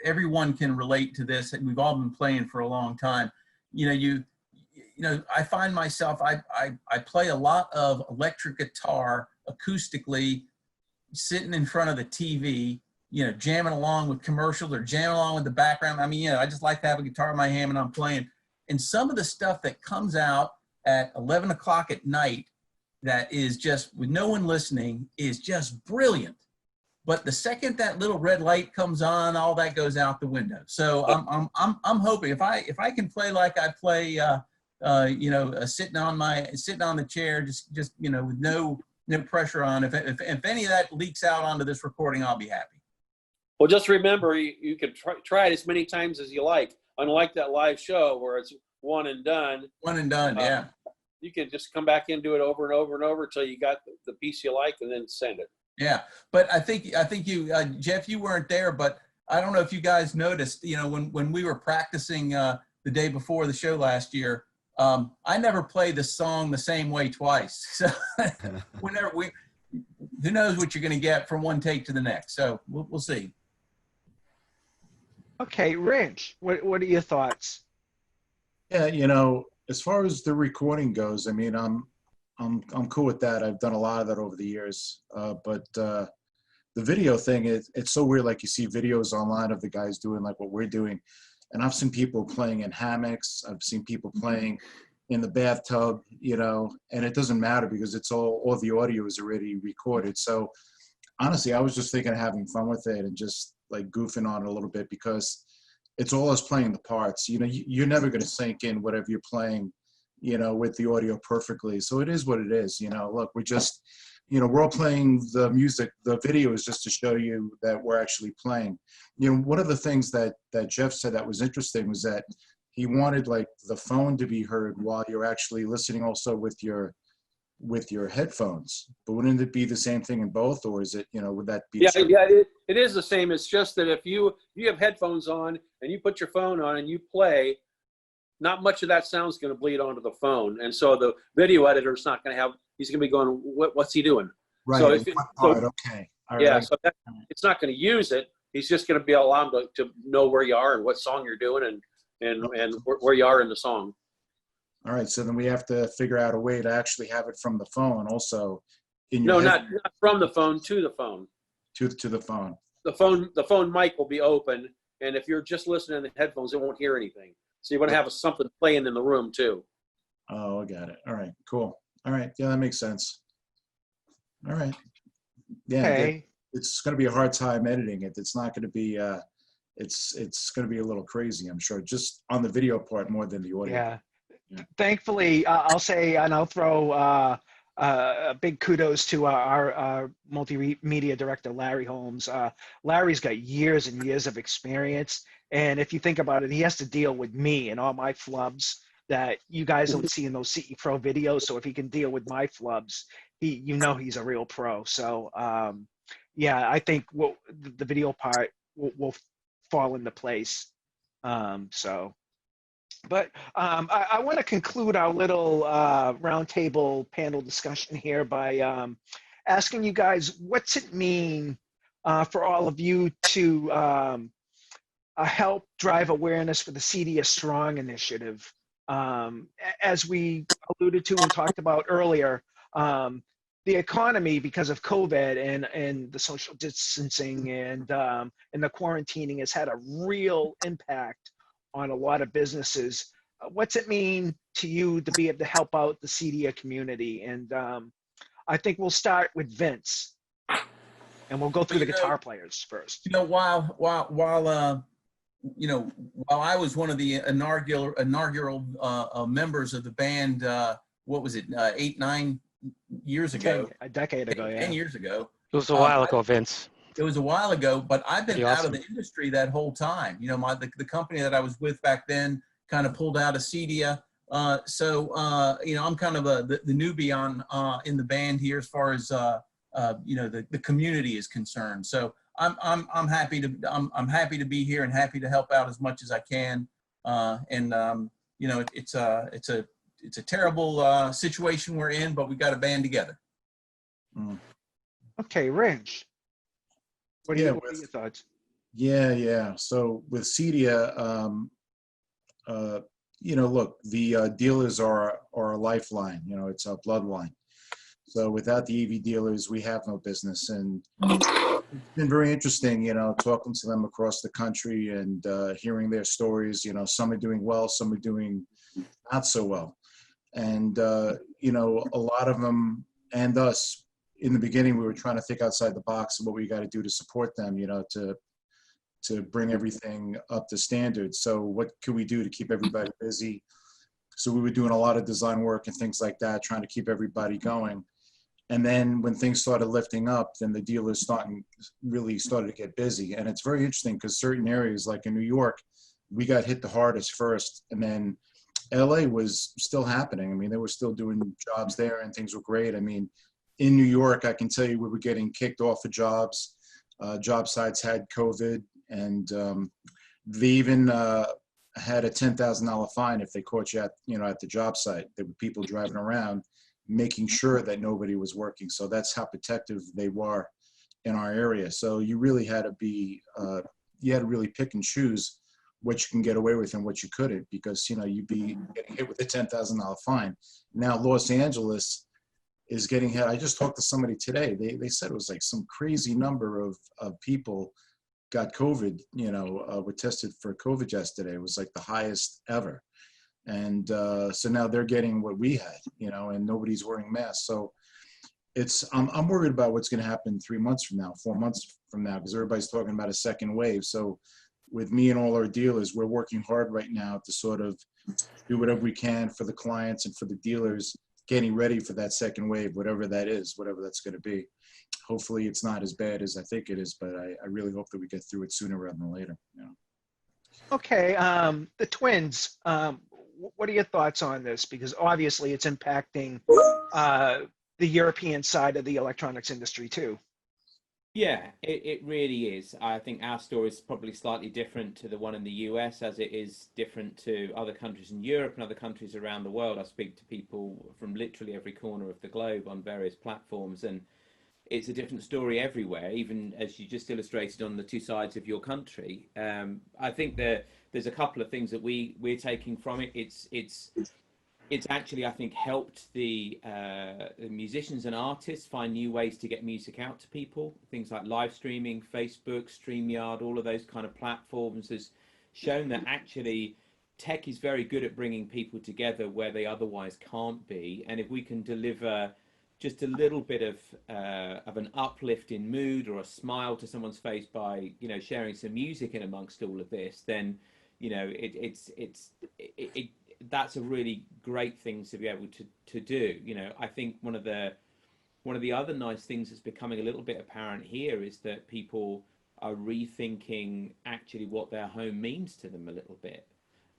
everyone can relate to this, and we've all been playing for a long time. I find myself, I play a lot of electric guitar acoustically, sitting in front of the TV, jamming along with commercials or jamming along with the background. I mean, I just like to have a guitar in my hand and I'm playing. And some of the stuff that comes out at 11 o'clock at night that is just, with no one listening, is just brilliant. But the second that little red light comes on, all that goes out the window. So I'm hoping if I can play like I play, sitting on the chair, just with no pressure on. If any of that leaks out onto this recording, I'll be happy. Well, just remember, you can try it as many times as you like. Unlike that live show where it's one and done. One and done, yeah. You can just come back and do it over and over and over until you got the piece you like, and then send it. Yeah, but I think you, Jeff, you weren't there, but I don't know if you guys noticed, when we were practicing the day before the show last year, I never play the song the same way twice. So whenever who knows what you're going to get from one take to the next. So we'll see. Okay, Rich, what are your thoughts? Yeah, you know, as far as the recording goes, I mean, I'm cool with that. I've done a lot of that over the years. But the video thing, it's so weird. Like you see videos online of the guys doing like what we're doing, and I've seen people playing in hammocks. I've seen people playing in the bathtub, you know, and it doesn't matter because it's all the audio is already recorded. So honestly, I was just thinking of having fun with it and just like goofing on it a little bit because it's all us playing the parts. You know, you're never going to sync in whatever you're playing, you know, with the audio perfectly. So it is what it is. You know, look, we're just, you know, we're all playing the music. The video is just to show you that we're actually playing. You know, one of the things that Jeff said that was interesting was that he wanted like the phone to be heard while you're actually listening also with your headphones. But wouldn't it be the same thing in both, or is it, you know, would that be? Yeah, it is the same. It's just that if you have headphones on and you put your phone on and you play, not much of that sound's going to bleed onto the phone, and so the video editor's not going to have. He's going to be going, what's he doing? Right. So, Okay. All yeah. right. So it's not going to use it. He's just going to be allowed to know where you are and what song you're doing and where you are in the song. All right. So then we have to figure out a way to actually have it from the phone also. No, not from the phone to the phone. To the phone. The phone mic will be open, and if you're just listening to the headphones, it won't hear anything. So you want to have something playing in the room too. Oh, I got it. All right, cool. All right, yeah, that makes sense. All right. Yeah, Okay. it's going to be a hard time editing it. It's not going to be, it's going to be a little crazy, I'm sure, just on the video part more than the audio. Yeah. Yeah. Thankfully, I'll say, and I'll throw a big kudos to our multimedia director, Larry Holmes. Larry's got years and years of experience. And if you think about it, he has to deal with me and all my flubs that you guys don't see in those CE Pro videos. So if he can deal with my flubs, you know he's a real pro. So yeah, I think the video part will fall into place. But I want to conclude our little roundtable panel discussion here by asking you guys, what's it mean for all of you to help drive awareness for the CEDIA Strong initiative? As we alluded to and talked about earlier, the economy, because of COVID and the social distancing and the quarantining, has had a real impact on a lot of businesses. What's it mean to you to be able to help out the CEDIA community? And I think we'll start with Vince, and we'll go through the guitar players first. You know, while I was one of the inaugural members of the band, what was it, 8-9 years ago? A decade ago, yeah. 10 years ago. It was a while ago, Vince. It was a while ago, but I've been Pretty out awesome. of the industry that whole time. You know, the company that I was with back then kind of pulled out of CEDIA. So you know, I'm kind of the newbie in the band here as far as you know, the community is concerned. So I'm happy to be here and happy to help out as much as I can. You know, it's a terrible situation we're in, but we got to band together. Okay, Rich. What are your thoughts? Yeah. So with CEDIA, you know, look, the dealers are a lifeline. You know, it's a bloodline. So without the EV dealers, we have no business. And it's been very interesting, you know, talking to them across the country and hearing their stories. You know, some are doing well, some are doing not so well. And, you know, a lot of them and us, in the beginning, we were trying to think outside the box of what we got to do to support them, you know, to bring everything up to standard. So what could we do to keep everybody busy? So we were doing a lot of design work and things like that, trying to keep everybody going. And then when things started lifting up, then the dealers really started to get busy. And it's very interesting because certain areas, like in New York, we got hit the hardest first. And then LA was still happening. I mean, they were still doing jobs there and things were great. I mean, in New York, I can tell you we were getting kicked off of jobs. Job sites had COVID, and they even had a $10,000 fine if they caught you at, at the job site. There were people driving around making sure that nobody was working. So that's how protective they were in our area. So you really had to be, you had to really pick and choose what you can get away with and what you couldn't, because, you'd be getting hit with a $10,000 fine. Now, Los Angeles is getting hit. I just talked to somebody today. They said it was like some crazy number of people got COVID, were tested for COVID yesterday. It was like the highest ever. And so now they're getting what we had, and nobody's wearing masks. So I'm worried about what's going to happen 3 months from now, 4 months from now, because everybody's talking about a second wave. So with me and all our dealers, we're working hard right now to sort of do whatever we can for the clients and for the dealers, getting ready for that second wave, whatever that is, whatever that's going to be. Hopefully it's not as bad as I think it is, but I really hope that we get through it sooner rather than later. Okay, the Twins, what are your thoughts on this? Because obviously it's impacting the European side of the electronics industry too. Yeah, it really is. I think our story is probably slightly different to the one in the US, as it is different to other countries in Europe and other countries around the world. I speak to people from literally every corner of the globe on various platforms, and it's a different story everywhere, even as you just illustrated on the two sides of your country. I think there's a couple of things that we're taking from it. It's actually, I think, helped the musicians and artists find new ways to get music out to people. Things like live streaming, Facebook, StreamYard, all of those kind of platforms has shown that actually tech is very good at bringing people together where they otherwise can't be. And if we can deliver just a little bit of an uplift in mood or a smile to someone's face by, sharing some music in amongst all of this, then, that's a really great thing to be able to do. I think one of the other nice things that's becoming a little bit apparent here is that people are rethinking actually what their home means to them a little bit.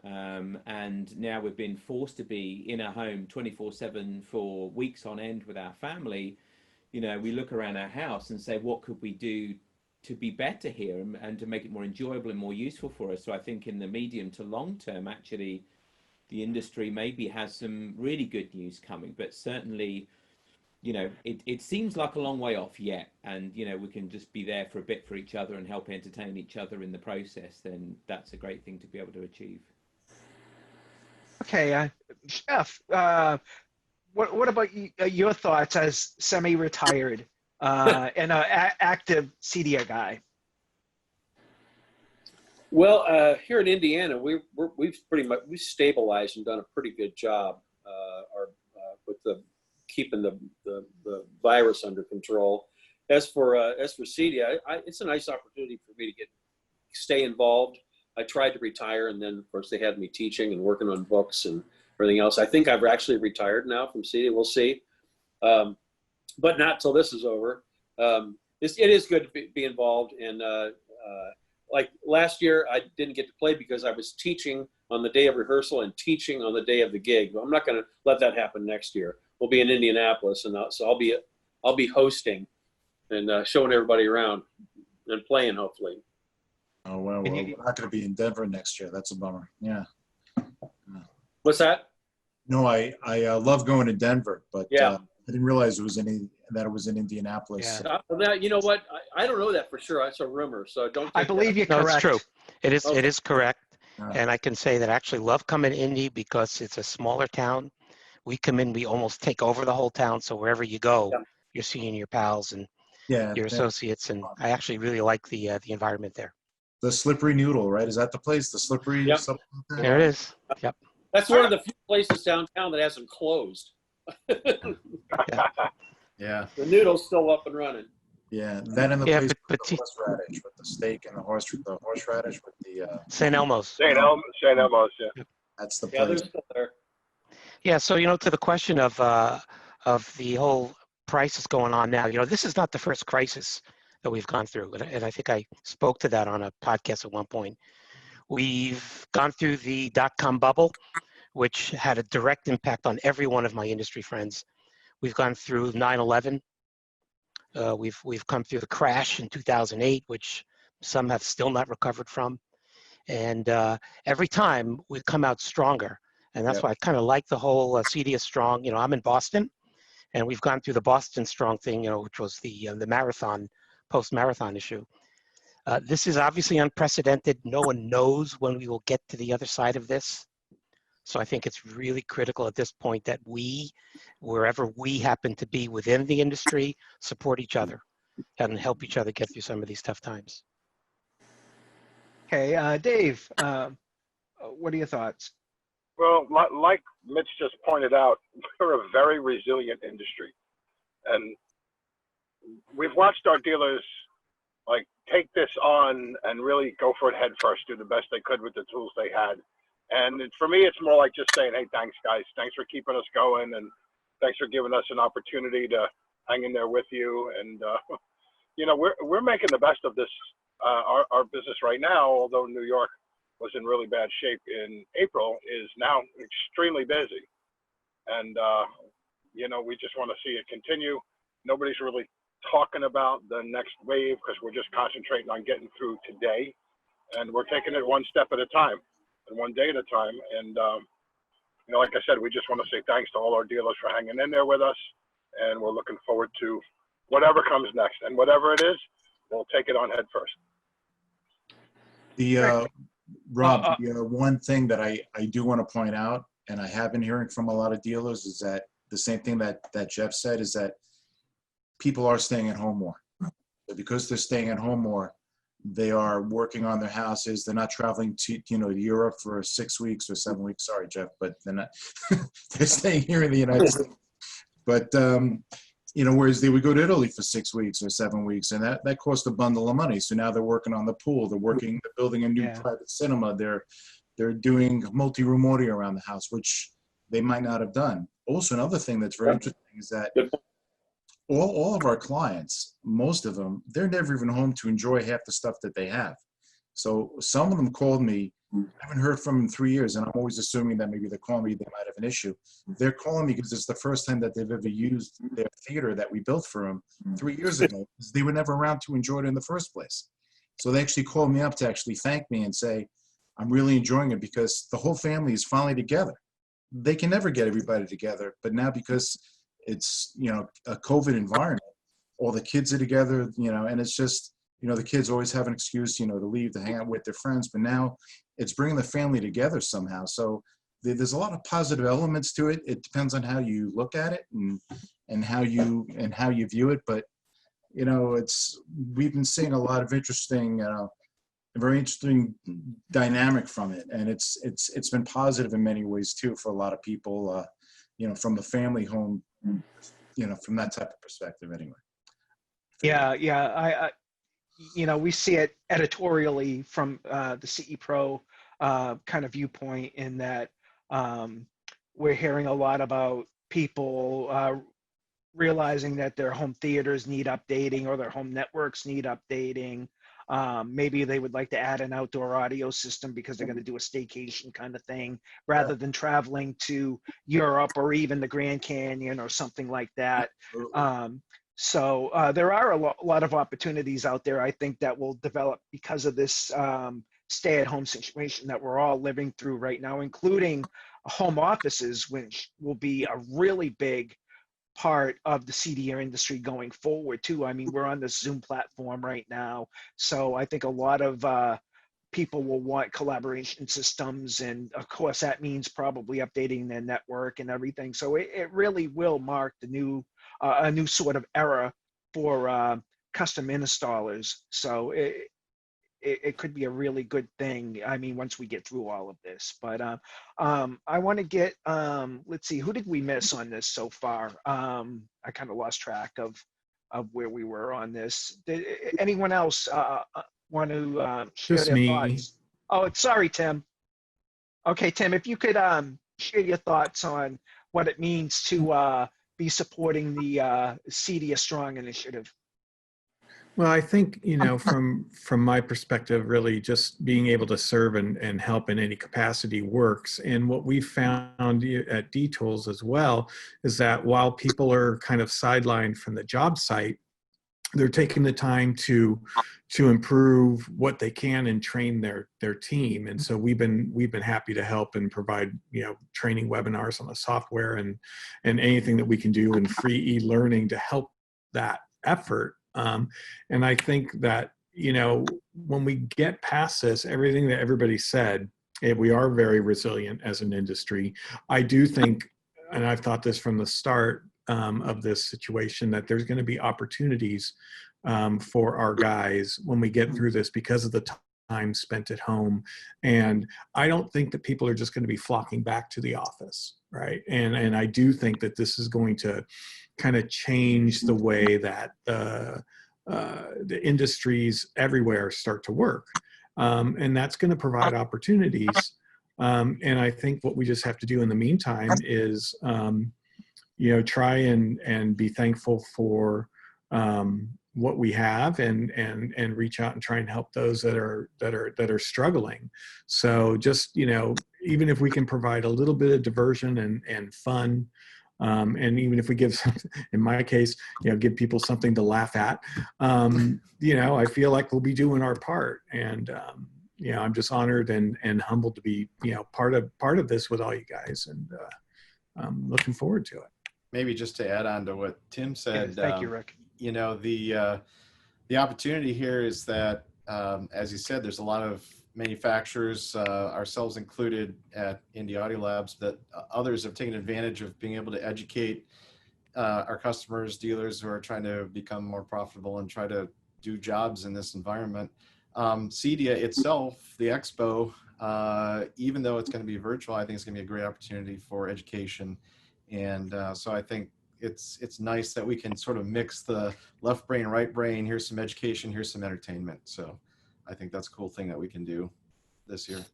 And now we've been forced to be in a home 24/7 for weeks on end with our family. We look around our house and say, what could we do to be better here and to make it more enjoyable and more useful for us? So I think in the medium to long term, actually, the industry maybe has some really good news coming, but certainly, it seems like a long way off yet. And, we can just be there for a bit for each other and help entertain each other in the process. Then that's a great thing to be able to achieve. Okay, Jeff, what about your thoughts as semi-retired and an active CEDIA guy? Well, here in Indiana, we've pretty much stabilized and done a pretty good job, with keeping the virus under control. As for CEDIA, it's a nice opportunity for me to stay involved. I tried to retire, and then of course they had me teaching and working on books and everything else. I think I've actually retired now from CEDIA. We'll see, but not till this is over. It is good to be involved in. Like last year, I didn't get to play because I was teaching on the day of rehearsal and teaching on the day of the gig. Well, I'm not going to let that happen next year. We'll be in Indianapolis, and so I'll be hosting and showing everybody around and playing, hopefully. Oh, well, we're not going to be in Denver next year. That's a bummer. Yeah. What's that? No, I love going to Denver, but yeah. I didn't realize it was in Indianapolis. Yeah. You know what? I don't know that for sure. That's a rumor, so don't. I believe you're correct. No, it's true. It is. Okay. It is correct. And I can say that I actually love coming to Indy because it's a smaller town. We come in, we almost take over the whole town. So wherever you go, you're seeing your pals and your associates, and I actually really like the environment there. The Slippery Noodle, right? Is that the place? The Slippery? Yep. There it is. Yep. That's one of the few places downtown that hasn't closed. Yeah. The Noodle's still up and running. Yeah, that and the place with the horseradish, with the steak and the horseradish with the St. Elmo's. St. Elmo's, yeah. That's the place. Yeah, they're still there. Yeah, so to the question of the whole crisis going on now, this is not the first crisis that we've gone through, and I think I spoke to that on a podcast at one point. We've gone through the dot-com bubble, which had a direct impact on every one of my industry friends. We've gone through 9/11. We've come through the crash in 2008, which some have still not recovered from. And every time we come out stronger. And that's Yep. why I kind of like the whole CEDIA Strong. You know, I'm in Boston, and we've gone through the Boston Strong thing, you know, which was the marathon, post-marathon issue. This is obviously unprecedented. No one knows when we will get to the other side of this. So I think it's really critical at this point that we, wherever we happen to be within the industry, support each other and help each other get through some of these tough times. Okay, Dave, what are your thoughts? Well, like Mitch just pointed out, we're a very resilient industry. And we've watched our dealers like take this on and really go for it head first, do the best they could with the tools they had. And for me, it's more like just saying, hey, thanks, guys. Thanks for keeping us going. And thanks for giving us an opportunity to hang in there with you. And, you know, we're making the best of this, our business right now, although New York was in really bad shape in April, is now extremely busy. And, you know, we just want to see it continue. Nobody's really talking about the next wave because we're just concentrating on getting through today. And we're taking it one step at a time and one day at a time. And, you know, like I said, we just want to say thanks to all our dealers for hanging in there with us. And we're looking forward to whatever comes next. And whatever it is, we'll take it on head first. The Rob, the one thing that I do want to point out, and I have been hearing from a lot of dealers, is that the same thing that Jeff said, is that people are staying at home more. So because they're staying at home more, they are working on their houses. They're not traveling to, you know, Europe for 6 weeks or 7 weeks. Sorry, Jeff, but they're not. They're staying here in the United States. But you know, whereas they would go to Italy for 6 weeks or 7 weeks, and that cost a bundle of money. So now they're working on the pool. They're building a new private cinema. They're doing multi-room audio around the house, which they might not have done. Also, another thing that's very interesting is that all of our clients, most of them, they're never even home to enjoy half the stuff that they have. So some of them called me. I haven't heard from them in 3 years, and I'm always assuming that maybe they're calling me, they might have an issue. They're calling me because it's the first time that they've ever used their theater that we built for them 3 years ago. They were never around to enjoy it in the first place. So they actually called me up to actually thank me and say, I'm really enjoying it because the whole family is finally together. They can never get everybody together, but now because it's, you know, a COVID environment, all the kids are together, you know, and it's just, you know, the kids always have an excuse, you know, to leave to hang out with their friends, but now it's bringing the family together somehow. So there's a lot of positive elements to it. It depends on how you look at it and how you view it. But, you know, we've been seeing a lot of interesting, a very interesting dynamic from it. And it's been positive in many ways too, for a lot of people, you know, from the family home, you know, from that type of perspective anyway. Yeah. I you know, we see it editorially from the CE Pro kind of viewpoint, in that we're hearing a lot about people realizing that their home theaters need updating or their home networks need updating. Maybe they would like to add an outdoor audio system because they're going to do a staycation kind of thing, rather than traveling to Europe or even the Grand Canyon or something like that. So there are a lot of opportunities out there, I think, that will develop because of this stay-at-home situation that we're all living through right now, including home offices, which will be a really big part of the CEDIA industry going forward too. I mean, we're on the Zoom platform right now, so I think a lot of people will want collaboration systems, and of course that means probably updating their network and everything. So it really will mark the new a new sort of era for custom installers. So it could be a really good thing, I mean, once we get through all of this. But I want to get, let's see, who did we miss on this so far? I kind of lost track of where we were on this. Did anyone else want to share Just their me. thoughts? Oh, sorry, Tim. Okay, Tim, if you could share your thoughts on what it means to be supporting the CEDIA Strong initiative. Well, I think, you know, from my perspective, really just being able to serve and help in any capacity works. And what we found at D-Tools as well is that while people are kind of sidelined from the job site, they're taking the time to improve what they can and train their team. And so we've been happy to help and provide, training webinars on the software and anything that we can do in free e-learning to help that effort. And I think that, when we get past this, everything that everybody said, we are very resilient as an industry. I do think, and I've thought this from the start of this situation, that there's going to be opportunities for our guys when we get through this because of the time spent at home. And I don't think that people are just going to be flocking back to the office, right? And I do think that this is going to kind of change the way that the industries everywhere start to work. And that's going to provide opportunities. And I think what we just have to do in the meantime is, try and be thankful for what we have and reach out and try and help those that are struggling. So just, even if we can provide a little bit of diversion and fun, and even if we give, in my case, give people something to laugh at, I feel like we'll be doing our part. And, I'm just honored and humbled to be, part of this with all you guys, and I'm looking forward to it. Maybe just to add on to what Tim said, Thank you, Rick. The opportunity here is that, as you said, there's a lot of manufacturers, ourselves included at Indie Audio Labs, that others have taken advantage of being able to educate our customers, dealers who are trying to become more profitable and try to do jobs in this environment. CEDIA itself, the expo, even though it's going to be virtual, I think it's going to be a great opportunity for education. And so I think it's nice that we can sort of mix the left brain, right brain. Here's some education, here's some entertainment. So I think that's a cool thing that we can do this year.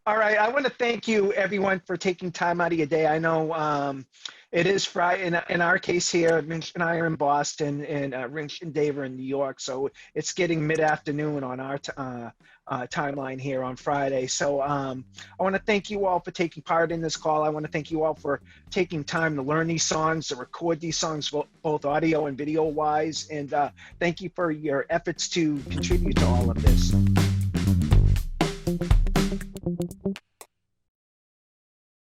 All right, I want to thank you, everyone, for taking time out of your day. I know it is Friday. In our case here, Rich and I are in Boston, and Rich and Dave are in New York, so it's getting mid-afternoon on our timeline here on Friday. So I want to thank you all for taking part in this call. I want to thank you all for taking time to learn these songs, to record these songs, both audio and video-wise, and thank you for your efforts to contribute to all of this.